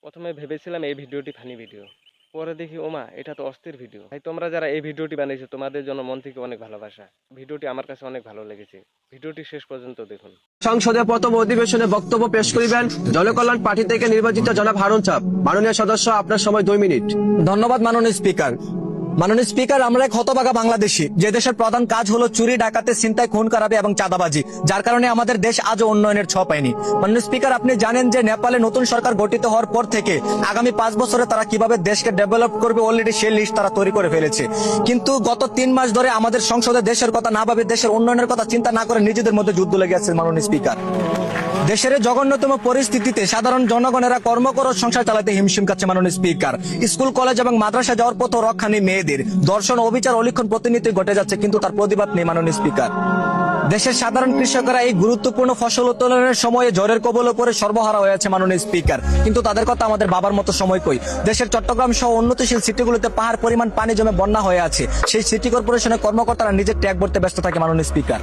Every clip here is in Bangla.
প্রথমে ভেবেছিলাম এই ভিডিওটি ফানি ভিডিও, পরে দেখি ওমা এটা তো অস্থির ভিডিও। ভাই তোমরা যারা এই ভিডিওটি বানিয়েছো তোমাদের জন্য মন থেকে অনেক ভালোবাসা। ভিডিওটি আমার কাছে অনেক ভালো লেগেছে, ভিডিওটি শেষ পর্যন্ত দেখুন। সংসদে প্রথম অধিবেশনে বক্তব্য পেশ করিবেন জনকল্যাণ পার্টি থেকে নির্বাচিত জনাব হারুন সাহেব। মাননীয় সদস্য, আপনার সময় 2 মিনিট। ধন্যবাদ মাননীয় স্পিকার। মাননীয় স্পিকার, আমরা এক হতভাগা বাংলাদেশী, যে দেশের প্রধান কাজ হলো চুরি, ডাকাতি, ছিনতাই, খুন খারাপি এবং চাঁদাবাজি, যার কারণে আমাদের দেশ আজও উন্নয়নের ছোঁয়া পায়নি। মাননীয় স্পিকার, আপনি জানেন যে নেপালে নতুন সরকার গঠিত হওয়ার পর থেকে আগামী 5 বছরে তারা কিভাবে দেশকে ডেভেলপ করবে অলরেডি সেই লিস্ট তারা তৈরি করে ফেলেছে। কিন্তু গত 3 মাস ধরে আমাদের সংসদে দেশের কথা না ভাবে, দেশের উন্নয়নের কথা চিন্তা না করে নিজেদের মধ্যে যুদ্ধ লেগে আছে। মাননীয় স্পিকার, দেশের জঘন্যতম পরিস্থিতিতে সাধারণ জনগণেরা কর্মকর সংসার চালাতে হিমশিম খাচ্ছে। মাননীয় স্পিকার, স্কুল কলেজ এবং মাদ্রাসা যাওয়ার পথ রক্ষা নেই মেয়েদের, দর্শন অবিচার অলিক্ষণ প্রতিনিয়ত ঘটে যাচ্ছে, কিন্তু তার প্রতিবাদ নেই। মাননীয় স্পিকার, দেশের সাধারণ কৃষকরা এই গুরুত্বপূর্ণ ফসল উত্তোলনের সময়ে ঝড়ের কবলে পড়ে সর্বহারা হয়েছে। মাননীয় স্পিকার, কিন্তু তাদের কথা আমাদের বাবার মতো সময় কই। দেশের চট্টগ্রাম সহ উন্নতিশীল সিটিগুলোতে পাহাড় পরিমাণ পানি জমে বন্যা হয়ে আছে, সেই সিটি কর্পোরেশনের কর্মকর্তারা নিজের ট্যাগ ভরতে ব্যস্ত থাকে। মাননীয় স্পিকার,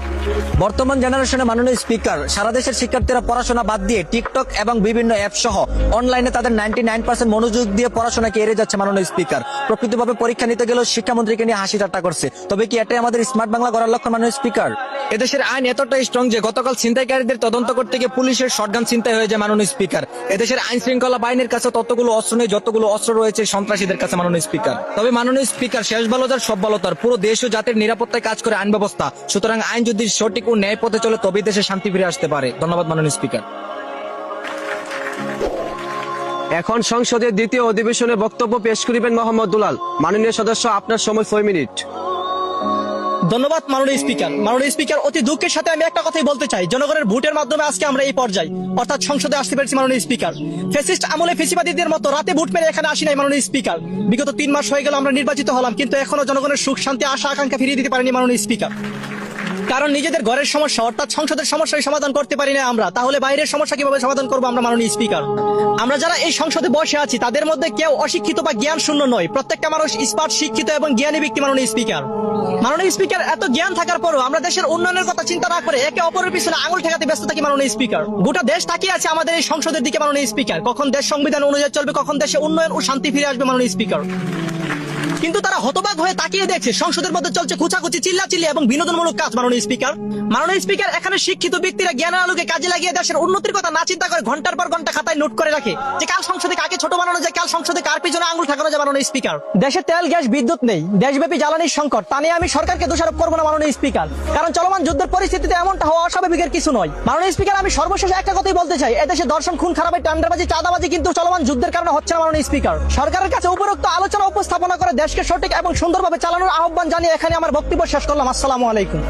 বর্তমান জেনারেশনে মাননীয় স্পিকার সারা দেশের শিক্ষার্থীরা পড়াশোনা বাদ দিয়ে টিকটক এবং বিভিন্ন অ্যাপ সহ অনলাইনে তাদের 99% মনোযোগ দিয়ে পড়াশোনাকে এড়িয়ে যাচ্ছে। মাননীয় স্পিকার, প্রকৃতভাবে পরীক্ষা নিতে গেলেও শিক্ষামন্ত্রীকে নিয়ে হাসি ঠাট্টা করছে। তবে কি এটাই আমাদের স্মার্ট বাংলা গড়ার লক্ষ্য? মাননীয় স্পিকার, এদেশের আইন এতটাই স্ট্রং যে গতকাল ছিনতাইকারীদের তদন্ত করতে গিয়ে পুলিশের শটগান ছিনতাই হয়ে যায়। মাননীয় স্পিকার, এদেশের আইন শৃঙ্খলা বাহিনীর কাছে ততগুলো অস্ত্র নেই যতগুলো অস্ত্র রয়েছে সন্ত্রাসীদের কাছে। মাননীয় স্পিকার, তবে মাননীয় স্পিকার, শেষ ভালো যার সব ভালো তার, পুরো দেশ ও জাতির নিরাপত্তায় কাজ করে আইন ব্যবস্থা। সুতরাং আইন যদি সঠিক ও ন্যায় পথে চলে তবেই দেশে শান্তি ফিরে আসতে পারে। ধন্যবাদ মাননীয় স্পিকার। এখন সংসদের দ্বিতীয় অধিবেশনে বক্তব্য পেশ করিবেন মোহাম্মদ দুলাল। মাননীয় সদস্য, আপনার সময় 6 মিনিট। ধন্যবাদ মাননীয় স্পিকার। মাননীয় স্পিকার, অতি দুঃখের সাথে আমি একটা কথাই বলতে চাই, জনগণের ভোটের মাধ্যমে আজকে আমরা এই পর্যায়ে অর্থাৎ সংসদে আসতে পেরেছি। মাননীয় স্পিকার, ফ্যাসিস্ট আমলে ফেসিবাদীদের মতো রাতে ভোট মেরে এখানে আসি নাই। মাননীয় স্পিকার, বিগত 3 মাস হয়ে গেল আমরা নির্বাচিত হলাম, কিন্তু এখনো জনগণের সুখ শান্তি আশা আকাঙ্ক্ষা ফিরিয়ে দিতে পারিনি। মাননীয় স্পিকার, কারণ নিজেদের ঘরের সমস্যা অর্থাৎ সংসদের সমস্যার সমাধান করতে পারি না আমরা, তাহলে বাইরের সমস্যা কিভাবে সমাধান করবো আমরা? মাননীয় স্পিকার, আমরা যারা এই সংসদে বসে আছি তাদের মধ্যে কেউ অশিক্ষিত বা জ্ঞান শূন্য নয়, প্রত্যেকটা মানুষ স্মার্ট, শিক্ষিত এবং জ্ঞানী ব্যক্তি। মাননীয় স্পিকার, মাননীয় স্পিকার, এত জ্ঞান থাকার পরও আমরা দেশের উন্নয়নের কথা চিন্তা না করে একে অপরের পিছনে আঙুল ঠেকাতে ব্যস্ত থাকি। মাননীয় স্পিকার, গোটা দেশ তাকিয়ে আছে আমাদের এই সংসদের দিকে। মাননীয় স্পিকার, কখন দেশ সংবিধান অনুযায়ী চলবে, কখন দেশে উন্নয়ন ও শান্তি ফিরে আসবে। মাননীয় স্পিকার, কিন্তু তারা হতবাক হয়ে তাকিয়ে দেখছে সংসদের মধ্যে চলছে খুচাখুচি, চিল্লাচিল্লি এবং বিনোদনমূলক কাজ। মাননীয় স্পিকার, মাননীয় স্পিকার, এখানে শিক্ষিত ব্যক্তিরা জ্ঞানের আলোকে কাজে লাগিয়ে দেশের উন্নতির কথা না চিন্তা করে ঘন্টার পর ঘন্টা খাতায় নোট করে রাখে যে কাল সংসদে কাকে ছোট বানানো যায়, কাল সংসদে কার পিছনে আঙুল ঠাকানো যায়। মাননীয় স্পিকার, দেশে তেল, গ্যাস, বিদ্যুৎ নেই, দেশব্যাপী জ্বালানির সংকট, তা নিয়ে আমি সরকারকে দোষারোপ করবো না। মাননীয় স্পিকার, কারণ চলমান যুদ্ধের পরিস্থিতিতে এমনটা হওয়া অস্বাভাবিকের কিছু নয়। মাননীয় স্পিকার, আমি সর্বশেষ একটা কথাই বলতে চাই, এদেশে দর্শন, খুন খারাপি, টেন্ডারবাজি, চাঁদাবাজি কিন্তু চলমান যুদ্ধের কারণে হচ্ছে না। মাননীয় স্পিকার, সরকারের কাছে উপরোক্ত আলোচনা উপস্থাপনা করে দেশকে সঠিক এবং সুন্দরভাবে চালানোর আহ্বান জানিয়ে এখানে আমার বক্তব্য শেষ করলাম। আসসালামু আলাইকুম।